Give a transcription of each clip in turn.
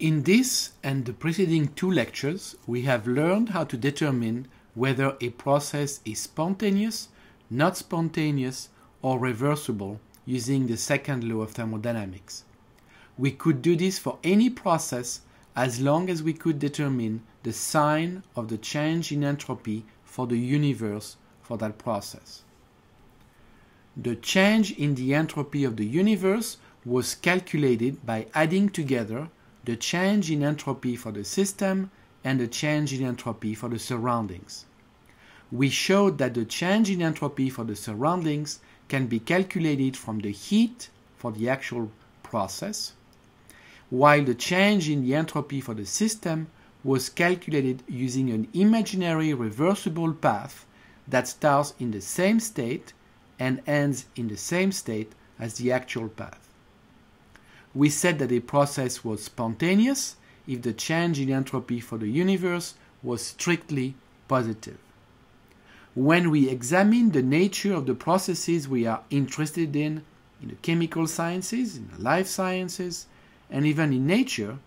In this and the preceding two lectures, we have learned how to determine whether a process is spontaneous, not spontaneous, or reversible using the second law of thermodynamics. We could do this for any process as long as we could determine the sign of the change in entropy for the universe for that process. The change in the entropy of the universe was calculated by adding together the change in entropy for the system and the change in entropy for the surroundings. We showed that the change in entropy for the surroundings can be calculated from the heat for the actual process, while the change in the entropy for the system was calculated using an imaginary reversible path that starts in the same state and ends in the same state as the actual path. We said that a process was spontaneous if the change in entropy for the universe was strictly positive. When we examine the nature of the processes we are interested in the chemical sciences, in the life sciences, and even in nature,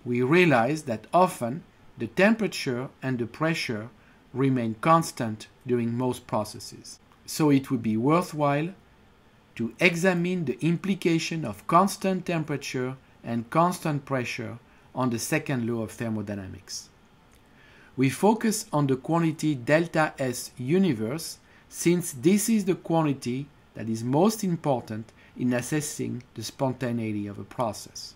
we realize that often the temperature and the pressure remain constant during most processes. So it would be worthwhile to examine the implication of constant temperature and constant pressure on the second law of thermodynamics. We focus on the quantity delta S universe since this is the quantity that is most important in assessing the spontaneity of a process.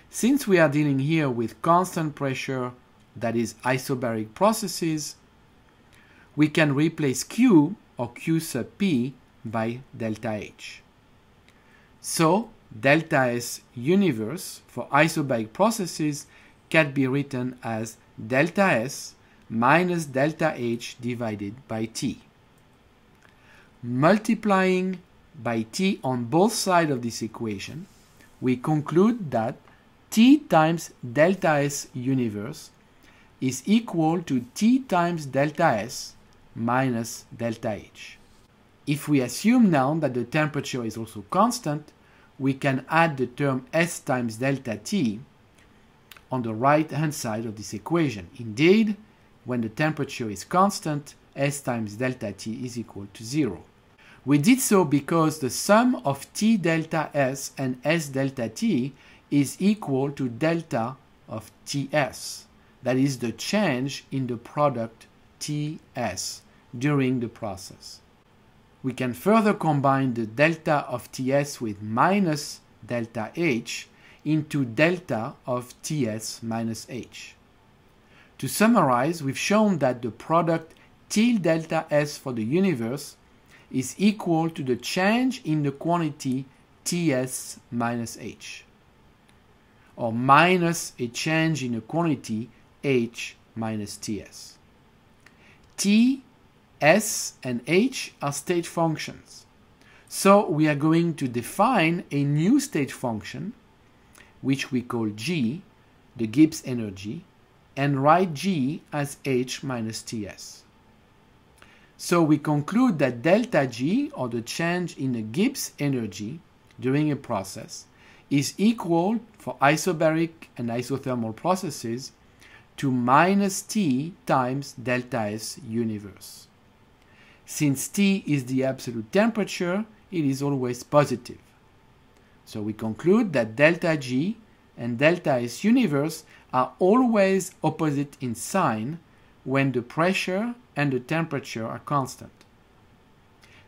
Since we are dealing here with constant pressure, that is isobaric processes, we can replace Q or Q sub P by delta H. So, delta S universe for isobaric processes can be written as delta S minus delta H divided by T. Multiplying by T on both sides of this equation, we conclude that T times delta S universe is equal to T times delta S minus delta H. If we assume now that the temperature is also constant, we can add the term S times delta T on the right-hand side of this equation. Indeed, when the temperature is constant, S times delta T is equal to 0. We did so because the sum of T delta S and S delta T is equal to delta of Ts. That is the change in the product Ts during the process. We can further combine the delta of Ts with minus delta H into delta of Ts minus H. To summarize, we've shown that the product T delta S for the universe is equal to the change in the quantity Ts minus H, or minus a change in the quantity H minus Ts. T, S, and H are state functions. So we are going to define a new state function, which we call G, the Gibbs energy, and write G as H minus Ts. So we conclude that delta G, or the change in the Gibbs energy during a process, is equal for isobaric and isothermal processes to minus T times delta S universe. Since T is the absolute temperature, it is always positive. So we conclude that delta G and delta S universe are always opposite in sign when the pressure and the temperature are constant.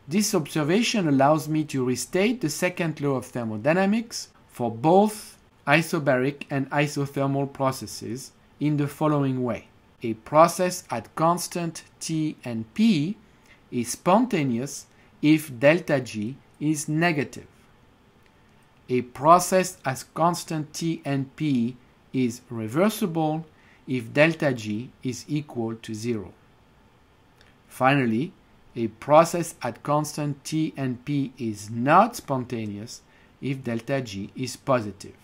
This observation allows me to restate the second law of thermodynamics for both isobaric and isothermal processes in the following way. A process at constant T and P is spontaneous if delta G is negative. A process at constant T and P is reversible if delta G is equal to 0. Finally, a process at constant T and P is not spontaneous if delta G is positive.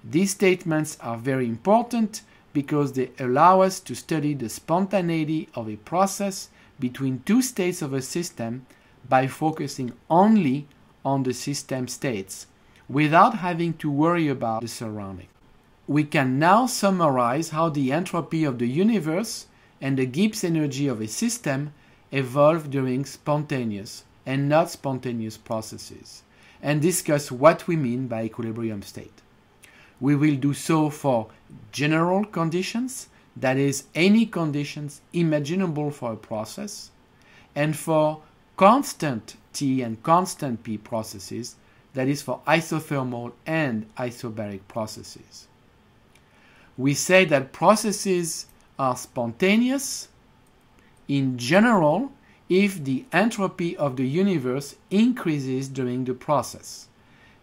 These statements are very important because they allow us to study the spontaneity of a process between two states of a system by focusing only on the system states without having to worry about the surrounding. we can now summarize how the entropy of the universe and the Gibbs energy of a system evolve during spontaneous and not spontaneous processes, and discuss what we mean by equilibrium state. We will do so for general conditions, that is, any conditions imaginable for a process, and for constant T and constant P processes, that is, for isothermal and isobaric processes. We say that processes are spontaneous in general if the entropy of the universe increases during the process.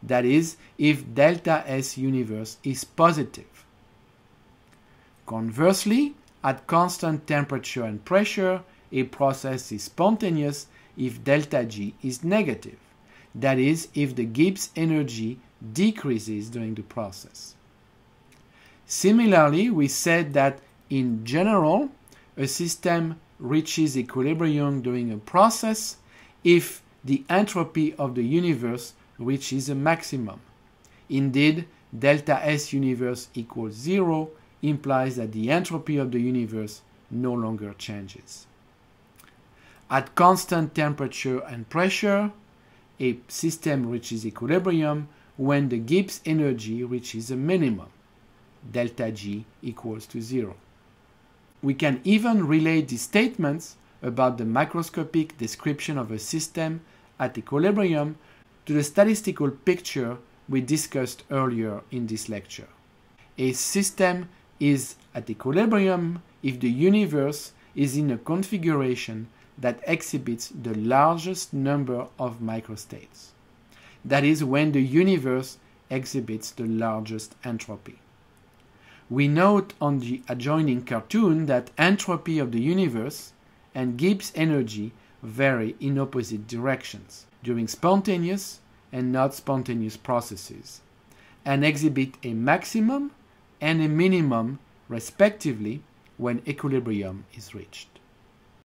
That is, if delta S universe is positive. Conversely, at constant temperature and pressure, a process is spontaneous if delta G is negative. That is, if the Gibbs energy decreases during the process. Similarly, we said that in general, a system reaches equilibrium during a process if the entropy of the universe reaches a maximum. Indeed, delta S universe equals 0 implies that the entropy of the universe no longer changes. At constant temperature and pressure, a system reaches equilibrium when the Gibbs energy reaches a minimum. Delta G equals to 0. We can even relate these statements about the macroscopic description of a system at equilibrium to the statistical picture we discussed earlier in this lecture. A system is at equilibrium if the universe is in a configuration that exhibits the largest number of microstates. That is, when the universe exhibits the largest entropy. We note on the adjoining cartoon that entropy of the universe and Gibbs energy vary in opposite directions during spontaneous and not spontaneous processes, and exhibit a maximum and a minimum respectively when equilibrium is reached.